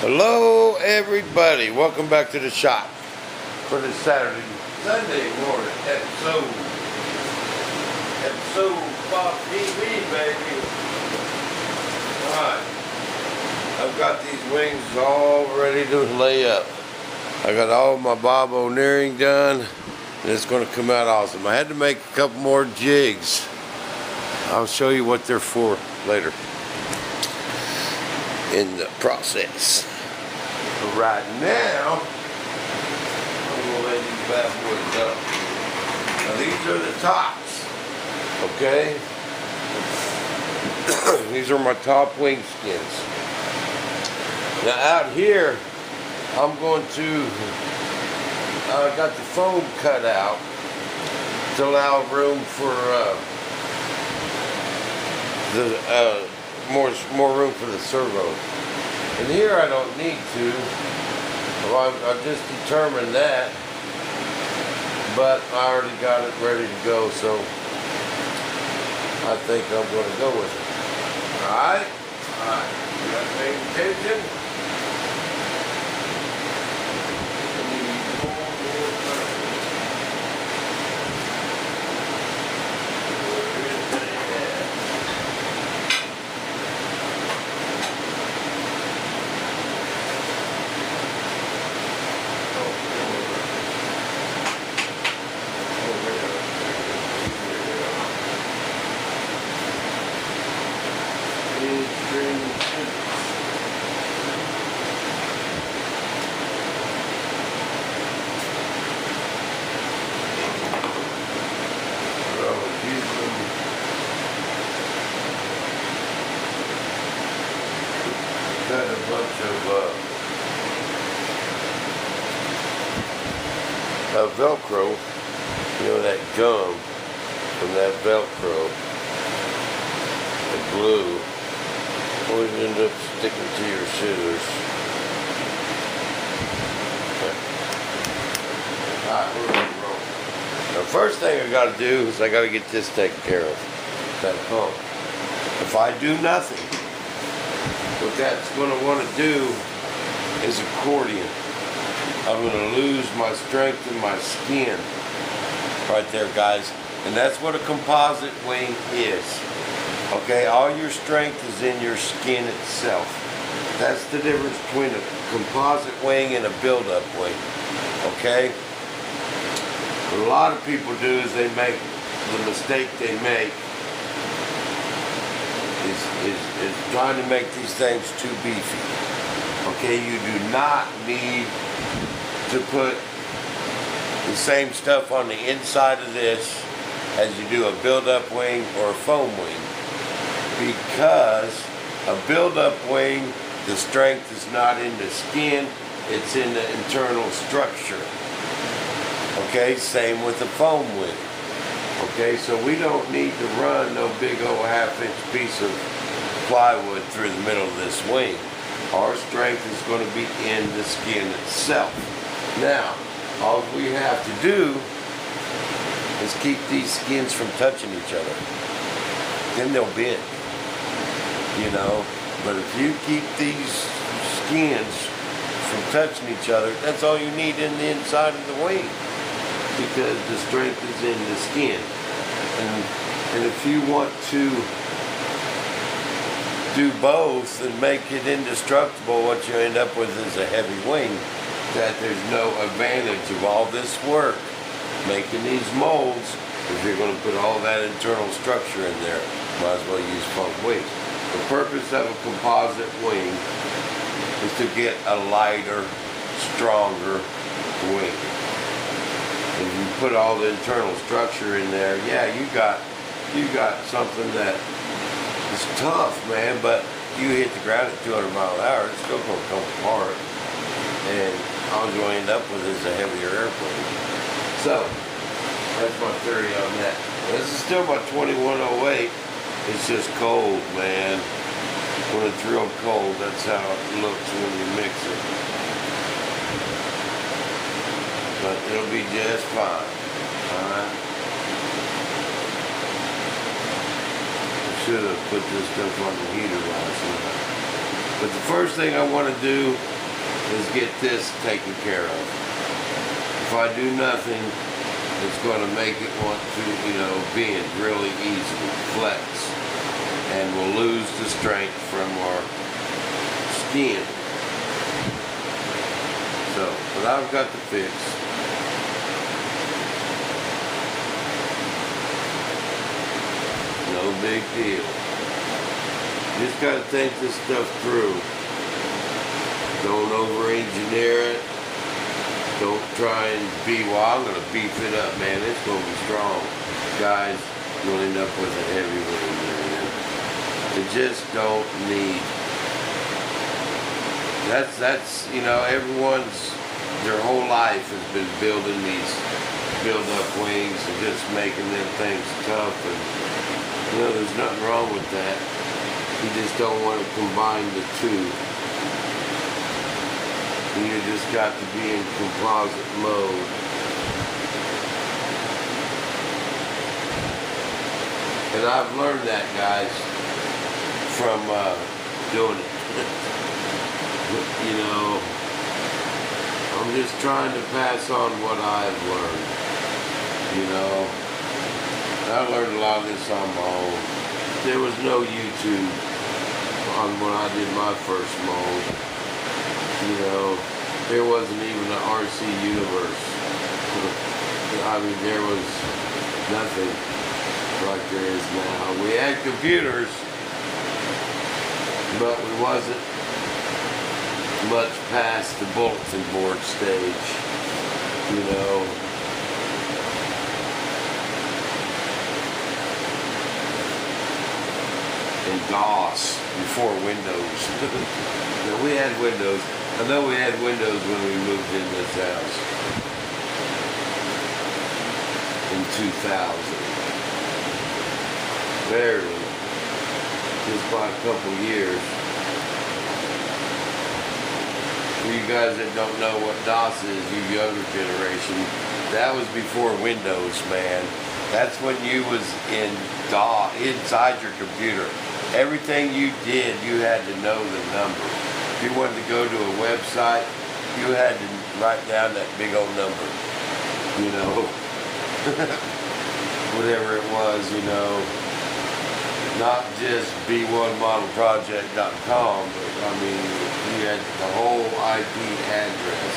Hello everybody, welcome back to the shop for this Sunday morning episode 5 TV, baby. Alright, I've got these wings all ready to lay up. I got all my bob o'nearing done and it's going to come out awesome. I had to make a couple more jigs. I'll show you what they're for later in the process. But right now, I'm going to lay these bad boys up. Now these are the tops, okay? These are my top wing skins. Now out here, I'm going to, I got the foam cut out to allow room for more room for the servo. And here I don't need to. Well, I've just determined that, but I already got it ready to go, so I think I'm going to go with it. Alright? Alright. You got to pay attention? Got a bunch of Velcro, you know, that gum from that Velcro, the glue, always end up sticking to your scissors. Alright, we're ready to roll. Now, first thing I gotta do is I gotta get this taken care of, that pump. If I do nothing, what that's going to want to do is accordion. I'm going to lose my strength in my skin. Right there, guys. And that's what a composite wing is. Okay, all your strength is in your skin itself. That's the difference between a composite wing and a build-up wing. Okay? What a lot of people do is they make the mistake they make is trying to make these things too beefy. Okay, you do not need to put the same stuff on the inside of this as you do a build-up wing or a foam wing, because a build-up wing, the strength is not in the skin, it's in the internal structure. Okay, same with the foam wing. Okay, so we don't need to run no big old half-inch piece of plywood through the middle of this wing. Our strength is going to be in the skin itself. Now, all we have to do is keep these skins from touching each other. Then they'll bend, you know. But if you keep these skins from touching each other, that's all you need in the inside of the wing, because the strength is in the skin. And if you want to do both and make it indestructible, what you end up with is a heavy wing that there's no advantage of all this work making these molds if you're going to put all that internal structure in there. Might as well use foam wings. The purpose of a composite wing is to get a lighter, stronger wing. If you put all the internal structure in there, yeah, you got something that is tough, man, but you hit the ground at 200 miles an hour, it's still going to come apart. And all you'll end up with is a heavier airplane. So, that's my theory on that. This is still my 2108. It's just cold, man. When it's real cold, that's how it looks when you mix it. But it'll be just fine. Alright? Should have put this stuff on the heater last night. But the first thing I want to do is get this taken care of. If I do nothing, it's going to make it want to, bend really easily, flex, and we'll lose the strength from our skin. So, but I've got the fix. No big deal. Just got to think this stuff through. Don't over-engineer it. Don't try and I'm going to beef it up, man. It's going to be strong. Guys, you'll end up with a heavy wing there. You just don't need. That's everyone's, their whole life has been building these build-up wings and just making them things tough. And, there's nothing wrong with that. You just don't want to combine the two. You just got to be in composite mode. And I've learned that, guys, from doing it. I'm just trying to pass on what I've learned. I learned a lot of this on my own. There was no YouTube on when I did my first mold. There wasn't even an RC universe. I mean, there was nothing like there is now. We had computers, but we wasn't much past the bulletin board stage, And DOS before Windows. We had Windows. I know we had Windows when we moved in this house in 2000. Barely. Just by a couple years. For you guys that don't know what DOS is, you younger generation, that was before Windows, man. That's when you was in DOS, inside your computer. Everything you did, you had to know the number. If you wanted to go to a website, you had to write down that big old number. Whatever it was, not just b1modelproject.com, but I mean, you had the whole IP address.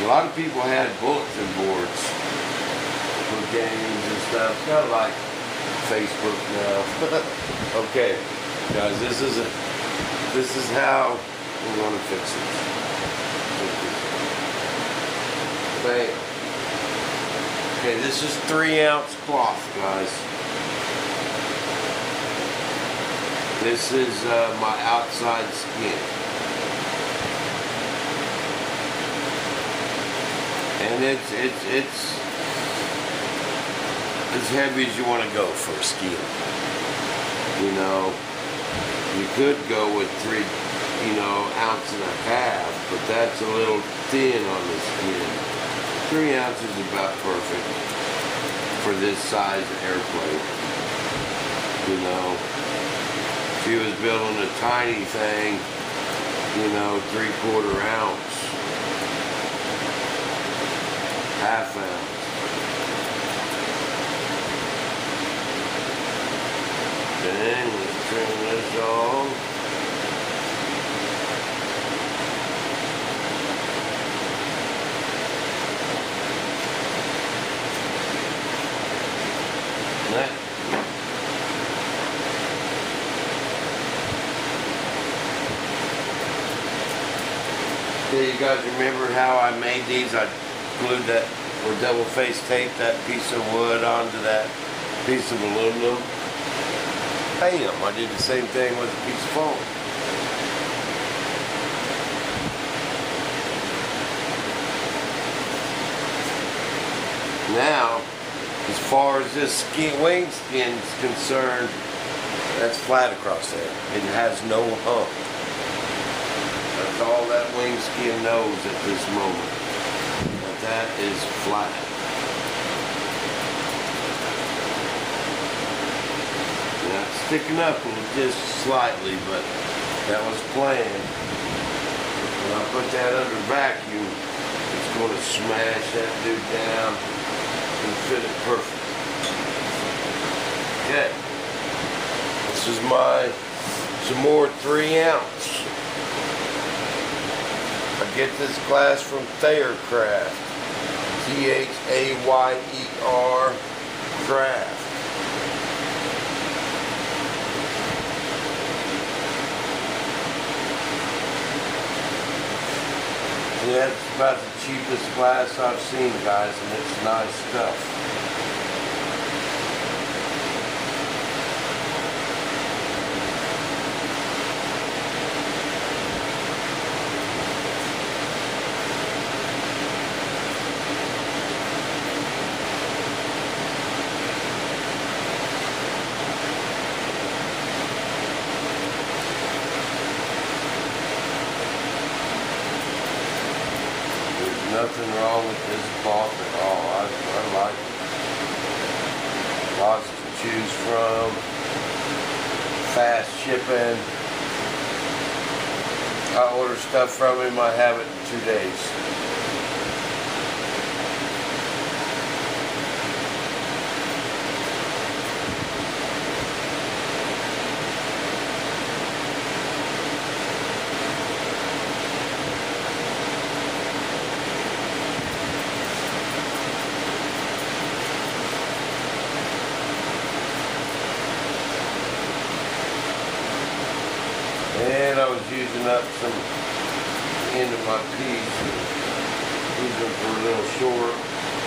A lot of people had bulletin boards for games and stuff, kind of like Facebook now. Okay, guys, this is how we're going to fix it. Bam. Okay, this is 3-ounce cloth, guys. This is my outside skin. And it's as heavy as you want to go for a skin. You could go with 3, ounce and a half, but that's a little thin on the skin. 3 ounces is about perfect for this size airplane. If you was building a tiny thing, 3/4 ounce, ½ ounce. Then let's trim this off. Okay, you guys remember how I made these? I glued that, or double face taped that piece of wood onto that piece of aluminum. Bam! I did the same thing with a piece of foam. Now, as far as this wing skin is concerned, that's flat across there. It has no hump. That's all that wing skin knows at this moment. That is flat. Now it's sticking up just slightly, but that was planned. When I put that under vacuum, it's going to smash that dude down and fit it perfect. Okay. This is some more 3 ounce. I get this glass from Thayer Craft. Thayer Craft. Yeah, it's about the cheapest glass I've seen, guys, and it's nice stuff. Nothing wrong with this cloth at all. I like it. Lots to choose from. Fast shipping. I order stuff from him. I have it in 2 days. And I was using up some end of my piece. These ones were a little short.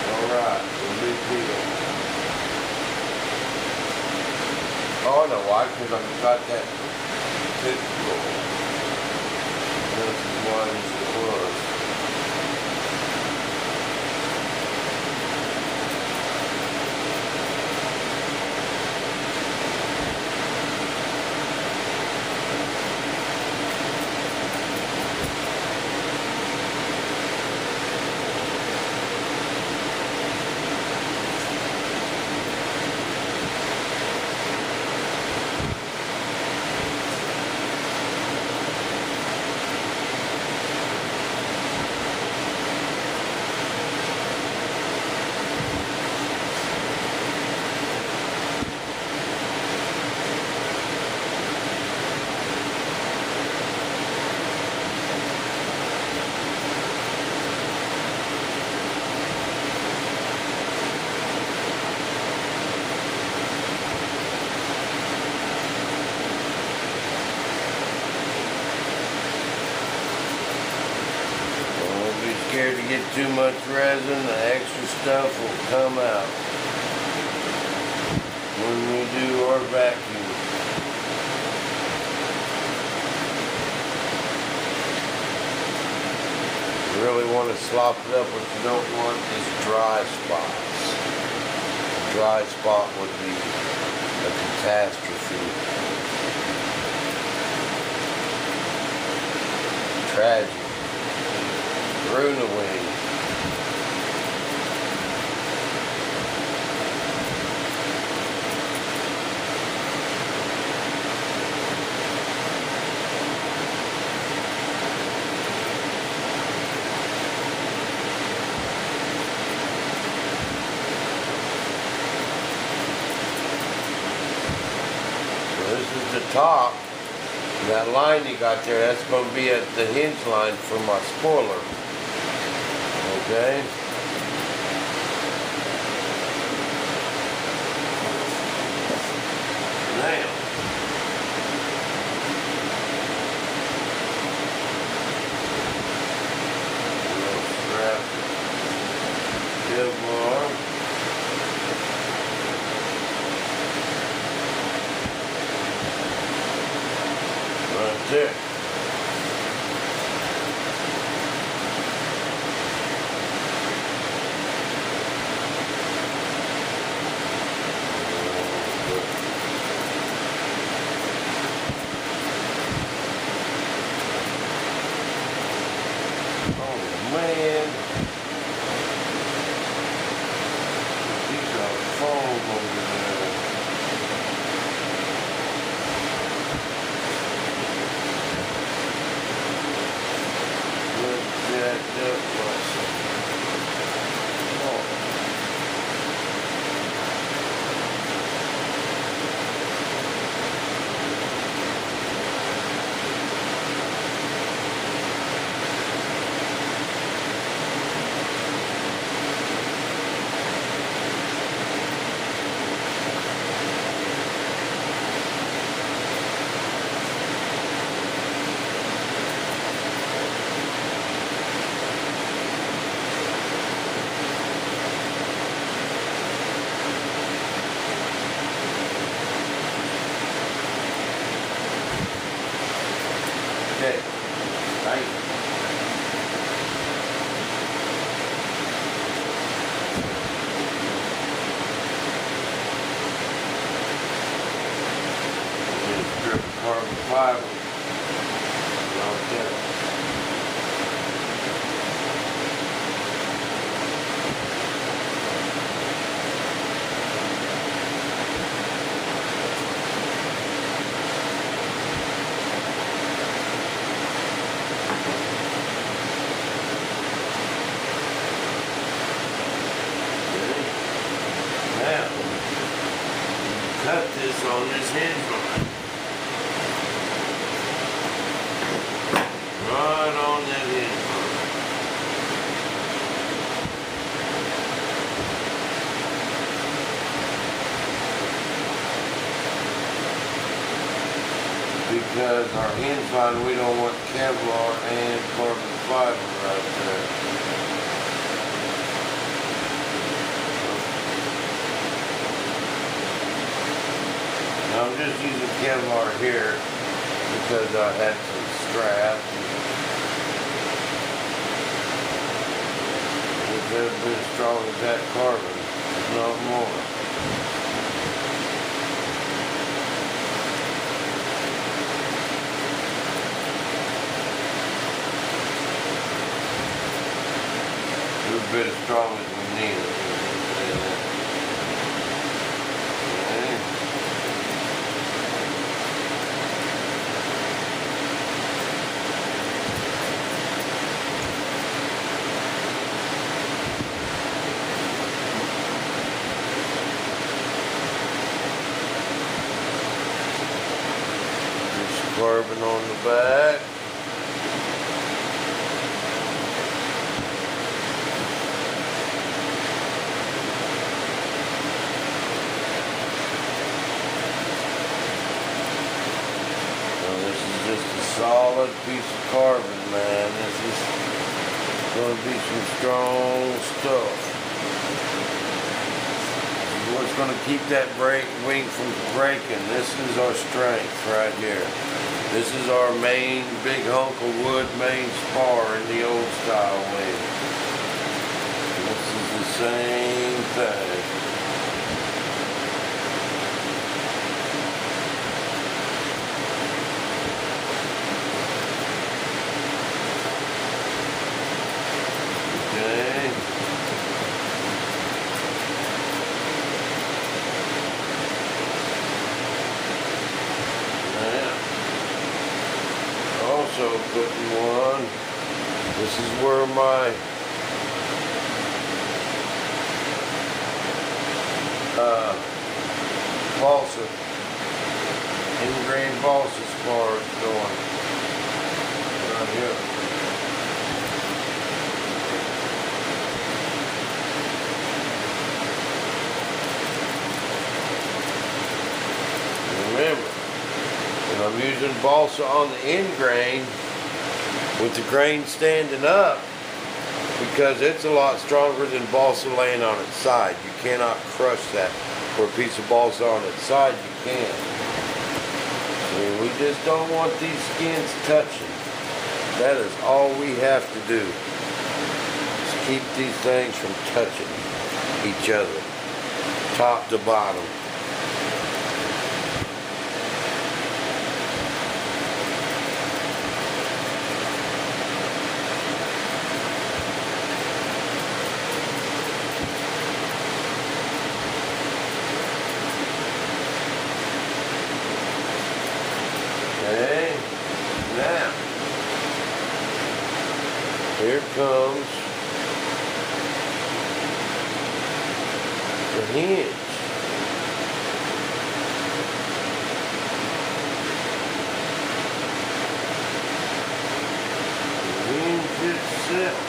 Alright, no big deal. Oh, I know why, because I've got that thick roll. This is why this was. Scared to get too much resin, the extra stuff will come out when we do our vacuum. You really want to slop it up. What you don't want is dry spots. A dry spot would be a catastrophe. Tragic. Ruin away. So this is the top. That line you got there, that's going to be at the hinge line for my spoiler. Okay. Now, we'll strap kevlar. Right there. Man, these are foam over there. Okay. Right. Strip of carbon fiber. Right there. Now, cut this on this hinge line. Right on that hinge line. Because our hinge line, we don't want Kevlar and carbon fiber right there. I'm just using Kevlar here because I had some scrap. It's every bit as strong as that carbon, if not more. Every bit as strong as we need it. Carbon on the back. Now this is just a solid piece of carbon, man. This is going to be some strong stuff. What's going to keep that wing from breaking? This is our strength right here. This is our main big hunk of wood main spar in the old style wing. This is the same thing. Okay. Also putting one. This is where my balsa, ingrained balsa spar is going. Right here. Remember, and I'm using balsa on the end grain with the grain standing up because it's a lot stronger than balsa laying on its side. You cannot crush that. For a piece of balsa on its side, you can. And we just don't want these skins touching. That is all we have to do. Is keep these things from touching each other, top to bottom. Okay, now, here comes the hinge. The hinge itself.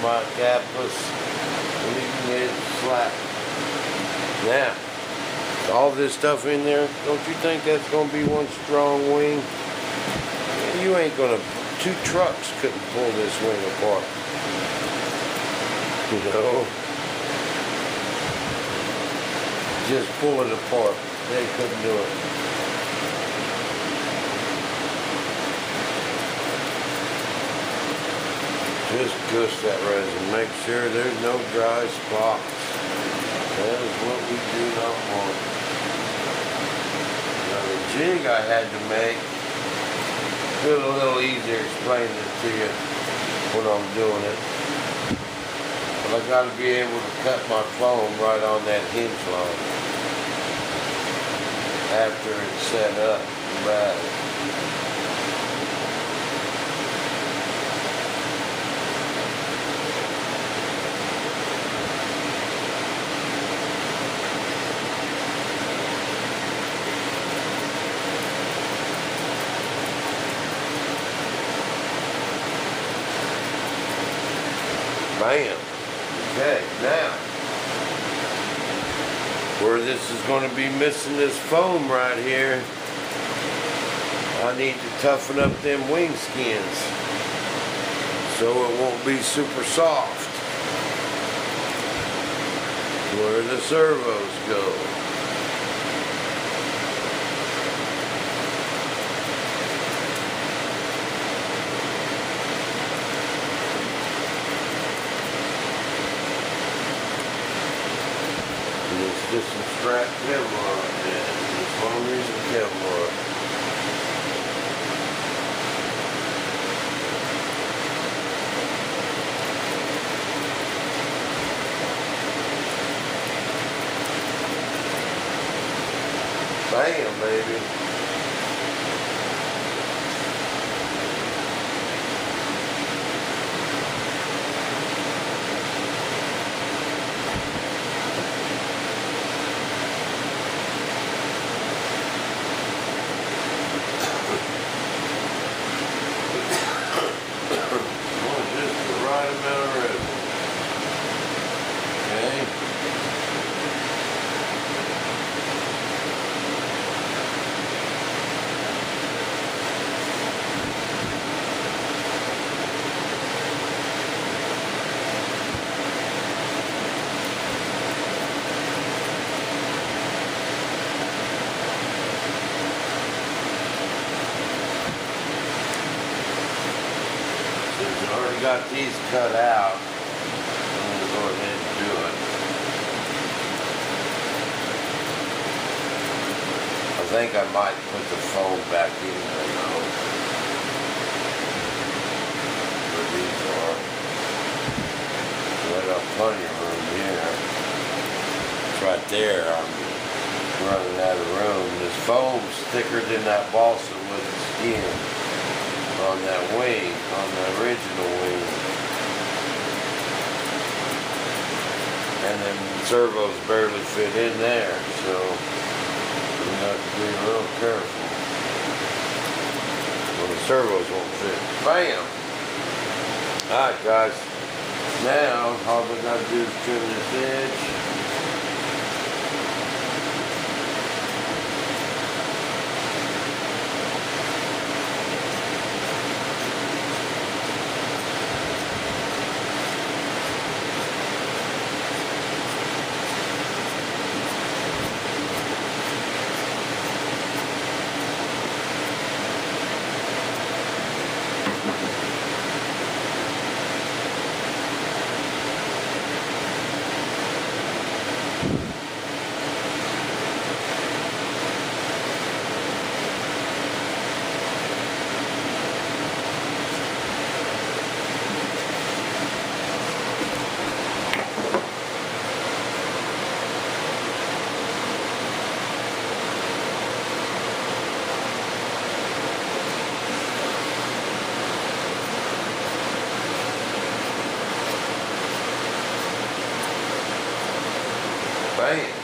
My capless, leaving it flat. Now, all this stuff in there, don't you think that's going to be one strong wing? You ain't going to, 2 trucks couldn't pull this wing apart. You know, just pull it apart. They couldn't do it. Just gush that resin. Make sure there's no dry spots. That is what we do not want. Now the jig I had to make, feel a little easier explaining it to you when I'm doing it. But I got to be able to cut my foam right on that hinge line after it's set up and battered. Bam. Okay, now, where this is going to be missing this foam right here, I need to toughen up them wing skins so it won't be super soft where the servos go. Just some scrap kevlar, and as long as it's kevlar. Bam, baby. Got these cut out. I'm going to go ahead and do it. I think I might put the foam back in there now. Where these are. Right up plenty of room here. It's right there. I'm running out of room. This foam's thicker than that balsa wood skin on that wing, on the original wing. And then the servos barely fit in there, so we have to be real careful. Well, the servos won't fit. Bam! Alright guys, now all we gotta do is trim this edge. Bam.